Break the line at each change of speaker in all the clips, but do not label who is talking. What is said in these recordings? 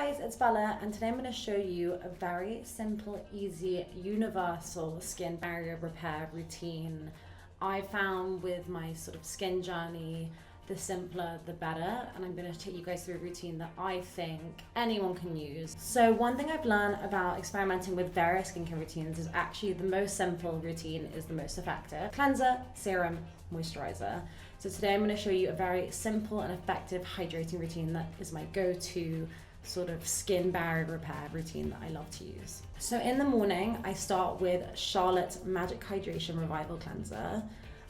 guys, it's Bella, and today I'm going to show you a very simple, easy, universal skin barrier repair routine. I found with my sort of skin journey, the simpler the better, and I'm going to take you guys through a routine that I think anyone can use. So one thing I've learned about experimenting with various skincare routines is actually the most simple routine is the most effective. Cleanser, serum, moisturiser. So today I'm going to show you a very simple and effective hydrating routine that is my go-to sort of skin barrier repair routine that I love to use. So in the morning, I start with Charlotte's Magic Hydration Revival Cleanser.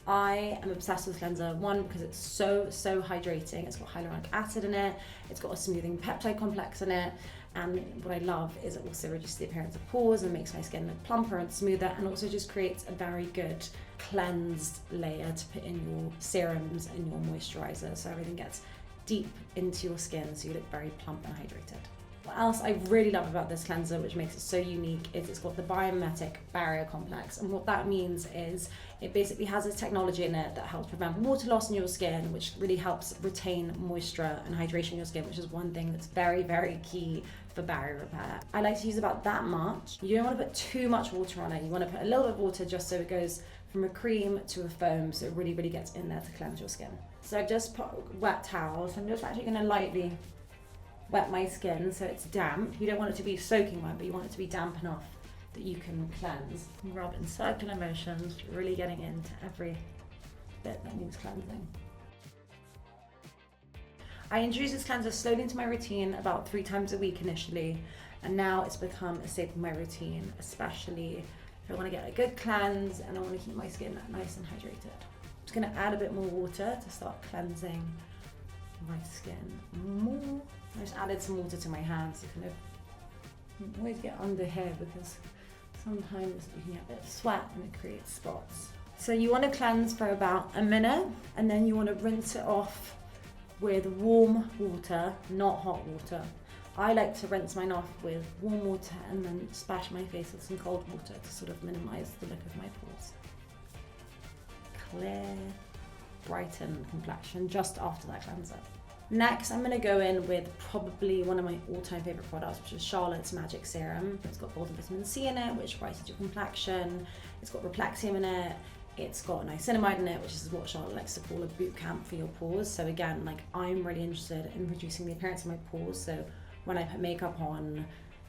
I am obsessed with this cleanser, one, because it's so hydrating. It's got hyaluronic acid in it, it's got a smoothing peptide complex in it, and what I love is it also reduces the appearance of pores and makes my skin look plumper and smoother, and also just creates a very good cleansed layer to put in your serums and your moisturiser, so everything gets deep into your skin so you look very plump and hydrated. What else I really love about this cleanser, which makes it so unique, is it's got the biomimetic barrier complex. And what that means is it basically has this technology in it that helps prevent water loss in your skin, which really helps retain moisture and hydration in your skin, which is one thing that's very key for barrier repair. I like to use about that much. You don't want to put too much water on it. You want to put a little bit of water just so it goes from a cream to a foam, so it really gets in there to cleanse your skin. So I've just put wet towels. I'm just actually going to lightly wet my skin so it's damp. You don't want it to be soaking wet, but you want it to be damp enough that you can cleanse. Rub in circular motions, really getting into every bit that needs cleansing. I introduced this cleanser slowly into my routine about 3 times a week initially, and now it's become a staple of my routine, especially if I want to get a good cleanse and I want to keep my skin nice and hydrated. I'm just going to add a bit more water to start cleansing my skin more. I just added some water to my hands to kind of always get under here, because sometimes you can get a bit of sweat and it creates spots. So you want to cleanse for about a minute, and then you want to rinse it off with warm water, not hot water. I like to rinse mine off with warm water and then splash my face with some cold water to sort of minimize the look of my pores. Clear, brighten complexion just after that cleanser. Next, I'm going to go in with probably one of my all-time favorite products, which is Charlotte's Magic Serum. It's got gold and vitamin C in it, which brightens your complexion. It's got Replexium in it. It's got niacinamide in it, which is what Charlotte likes to call a boot camp for your pores. So again, like, I'm really interested in reducing the appearance of my pores. So when I put makeup on,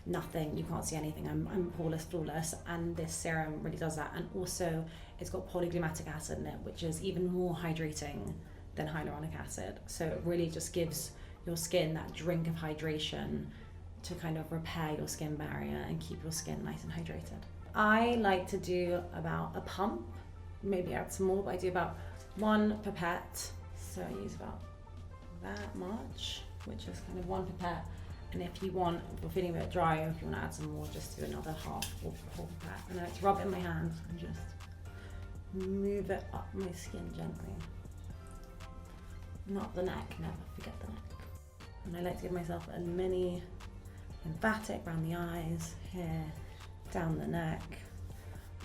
nothing, you can't see anything. I'm poreless, flawless, and this serum really does that. And also, it's got polyglumatic acid in it, which is even more hydrating than hyaluronic acid. So it really just gives your skin that drink of hydration to kind of repair your skin barrier and keep your skin nice and hydrated. I like to do about a pump, maybe add some more, but I do about 1 pipette. So I use about that much, which is kind of 1 pipette. And if you want, if you're feeling a bit dry, or if you want to add some more, just do another half or whole pipette. And I like to rub it in my hand and just move it up my skin gently. Not the neck, never forget the neck. And I like to give myself a mini lymphatic around the eyes, here, down the neck.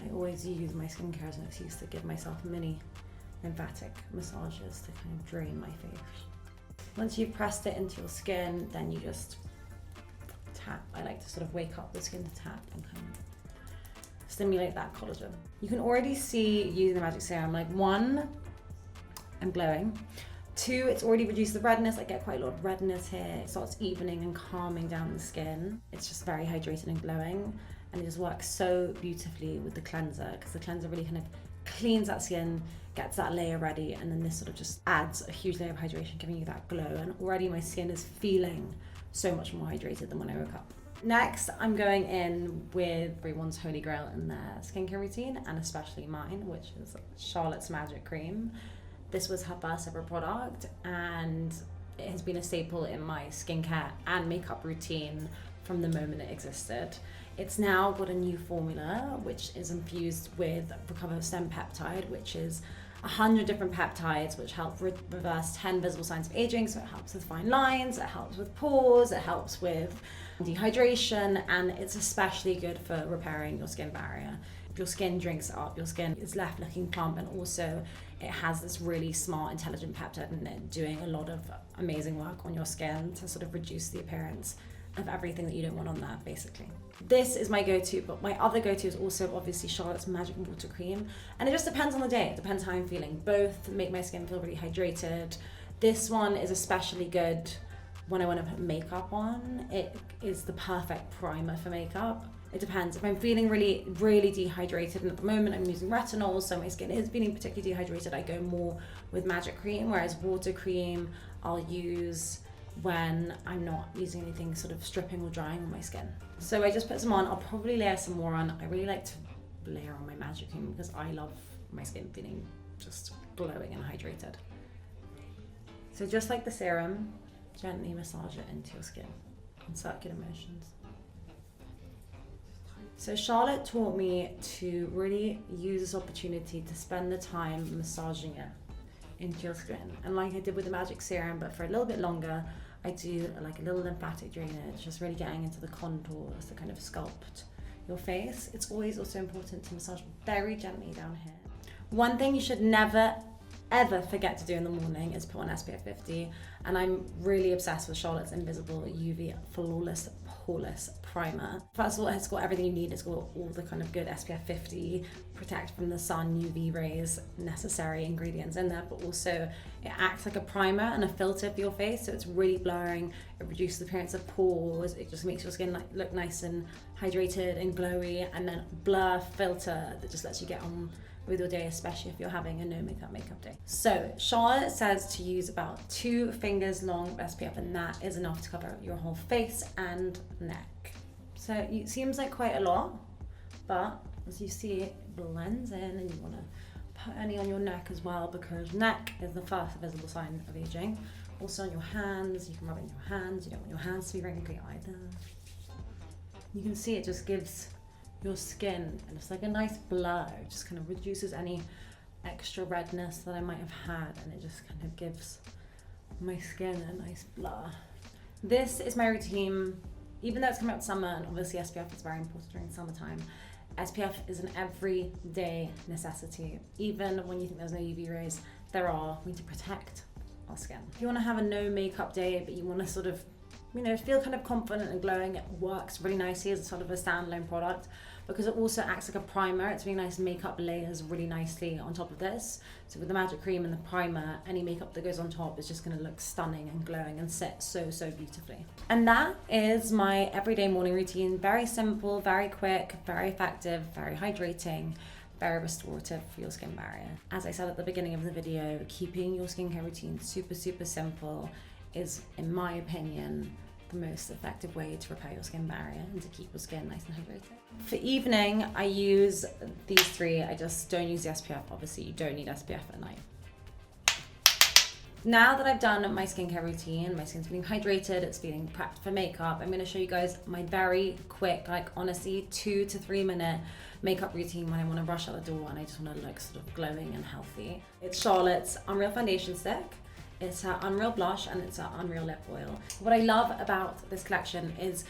I always use my skincare as an excuse to give myself mini lymphatic massages to kind of drain my face. Once you've pressed it into your skin, then you just tap. I like to sort of wake up the skin to tap and kind of stimulate that collagen. You can already see using the Magic Serum, like, 1, I'm glowing. 2, it's already reduced the redness. I get quite a lot of redness here. It starts evening and calming down the skin. It's just very hydrated and glowing, and it just works so beautifully with the cleanser, because the cleanser really kind of cleans that skin, gets that layer ready, and then this sort of just adds a huge layer of hydration, giving you that glow. And already my skin is feeling so much more hydrated than when I woke up. Next, I'm going in with everyone's holy grail in their skincare routine, and especially mine, which is Charlotte's Magic Cream. This was her first ever product, and it has been a staple in my skincare and makeup routine from the moment it existed. It's now got a new formula, which is infused with Recover Stem Peptide, which is 100 different peptides which help reverse 10 visible signs of aging. So it helps with fine lines, it helps with pores, it helps with dehydration, and it's especially good for repairing your skin barrier. If your skin drinks up, your skin is left looking plump, and also it has this really smart, intelligent peptide in it doing a lot of amazing work on your skin to sort of reduce the appearance of everything that you don't want on there, basically. This is my go-to, but my other go-to is also obviously Charlotte's Magic Water Cream. And it just depends on the day, it depends how I'm feeling. Both make my skin feel really hydrated. This one is especially good when I want to put makeup on. It is the perfect primer for makeup. It depends. If I'm feeling really, really dehydrated, and at the moment I'm using retinol, so my skin is feeling particularly dehydrated, I go more with Magic Cream, whereas water cream I'll use when I'm not using anything sort of stripping or drying on my skin. So I just put some on. I'll probably layer some more on. I really like to layer on my Magic Cream because I love my skin feeling just glowing and hydrated. So just like the serum, gently massage it into your skin in circular motions. So Charlotte taught me to really use this opportunity to spend the time massaging it into your skin. And like I did with the Magic Serum, but for a little bit longer, I do like a little lymphatic drainage, just really getting into the contours to kind of sculpt your face. It's always also important to massage very gently down here. One thing you should never, ever forget to do in the morning is put on SPF 50. And I'm really obsessed with Charlotte's Invisible UV Flawless Poreless Primer. First of all, it's got everything you need. It's got all the kind of good SPF 50, protect from the sun, UV rays, necessary ingredients in there, but also it acts like a primer and a filter for your face, so it's really blurring. It reduces the appearance of pores. It just makes your skin look nice and hydrated and glowy, and then blur filter that just lets you get on with your day, especially if you're having a no makeup day. So Charlotte says to use about 2 fingers long SPF, and that is enough to cover your whole face and neck. So it seems like quite a lot, but as you see, it blends in, and you want to put any on your neck as well, because neck is the first visible sign of aging. Also on your hands, you can rub it in your hands. You don't want your hands to be wrinkly either. You can see it just gives your skin, and it's like a nice blur. It just kind of reduces any extra redness that I might have had, and it just kind of gives my skin a nice blur. This is my routine, even though it's coming out summer, and obviously SPF is very important during summertime. SPF is an everyday necessity. Even when you think there's no UV rays, there are. We need to protect our skin. If you want to have a no makeup day, but you want to sort of, you know, feel kind of confident and glowing, it works really nicely as a sort of a standalone product because it also acts like a primer. It's really nice, makeup layers really nicely on top of this. So with the Magic Cream and the primer, any makeup that goes on top is just going to look stunning and glowing and sit so, so beautifully. And that is my everyday morning routine. Very simple, very quick, very effective, very hydrating, very restorative for your skin barrier. As I said at the beginning of the video, keeping your skincare routine super, super simple is, in my opinion, the most effective way to repair your skin barrier and to keep your skin nice and hydrated. For evening, I use these 3. I just don't use the SPF. Obviously, you don't need SPF at night. Now that I've done my skincare routine, my skin's feeling hydrated, it's feeling prepped for makeup, I'm gonna show you guys my very quick, like honestly, 2 to 3 minute makeup routine when I wanna rush out the door and I just wanna look sort of glowing and healthy. It's Charlotte's Unreal Foundation Stick. It's her Unreal Blush, and it's her Unreal Lip Oil. What I love about this collection is,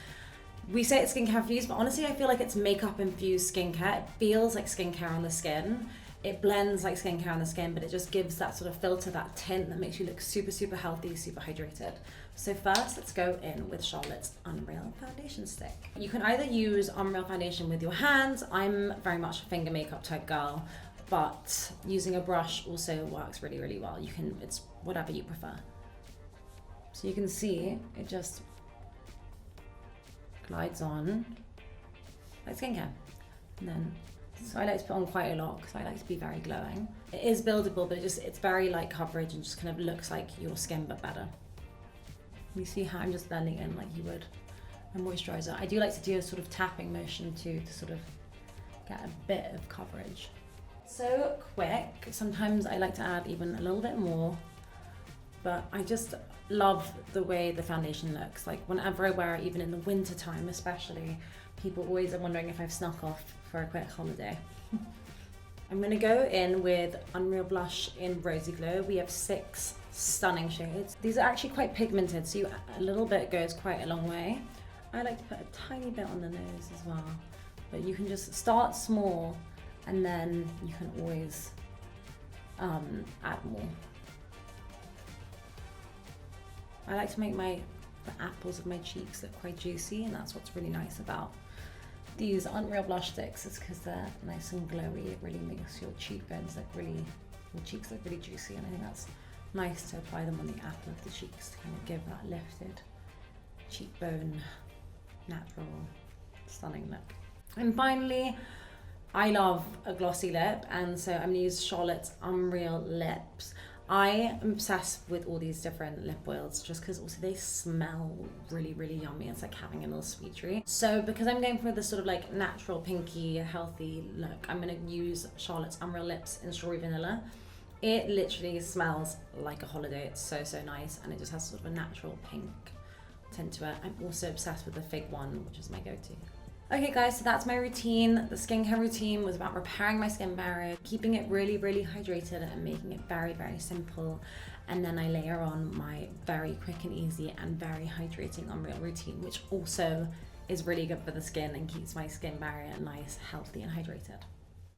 we say it's skincare infused, but honestly I feel like it's makeup infused skincare. It feels like skincare on the skin. It blends like skincare on the skin, but it just gives that sort of filter, that tint that makes you look super, super healthy, super hydrated. So first, let's go in with Charlotte's Unreal Foundation Stick. You can either use Unreal Foundation with your hands. I'm very much a finger makeup type girl, but using a brush also works really, really well. You can, it's whatever you prefer. So you can see it just glides on like skincare. And then, so I like to put on quite a lot because I like to be very glowing. It is buildable, but it's very light coverage and just kind of looks like your skin but better. You see how I'm just blending in like you would a moisturiser. I do like to do a sort of tapping motion too to sort of get a bit of coverage. So quick, sometimes I like to add even a little bit more, but I just love the way the foundation looks. Like whenever I wear it, even in the winter time especially, people always are wondering if I've snuck off for a quick holiday. I'm gonna go in with Unreal Blush in Rosy Glow. We have 6 stunning shades. These are actually quite pigmented, so a little bit goes quite a long way. I like to put a tiny bit on the nose as well, but you can just start small and then you can always add more. I like to make my the apples of my cheeks look quite juicy, and that's what's really nice about these Unreal blush sticks, is because they're nice and glowy. It really makes your cheekbones look really, your cheeks look really juicy, and I think that's nice to apply them on the apple of the cheeks to kind of give that lifted cheekbone, natural, stunning look. And finally, I love a glossy lip, and so I'm gonna use Charlotte's Unreal Lips. I am obsessed with all these different lip oils just because also they smell really, really yummy. It's like having a little sweet treat. So because I'm going for this sort of like natural, pinky, healthy look, I'm gonna use Charlotte's Unreal Lips in Strawberry Vanilla. It literally smells like a holiday. It's so, so nice, and it just has sort of a natural pink tint to it. I'm also obsessed with the Fig one, which is my go-to. Okay guys, so that's my routine. The skincare routine was about repairing my skin barrier, keeping it really, really hydrated and making it very, very simple. And then I layer on my very quick and easy and very hydrating Unreal routine, which also is really good for the skin and keeps my skin barrier nice, healthy and hydrated.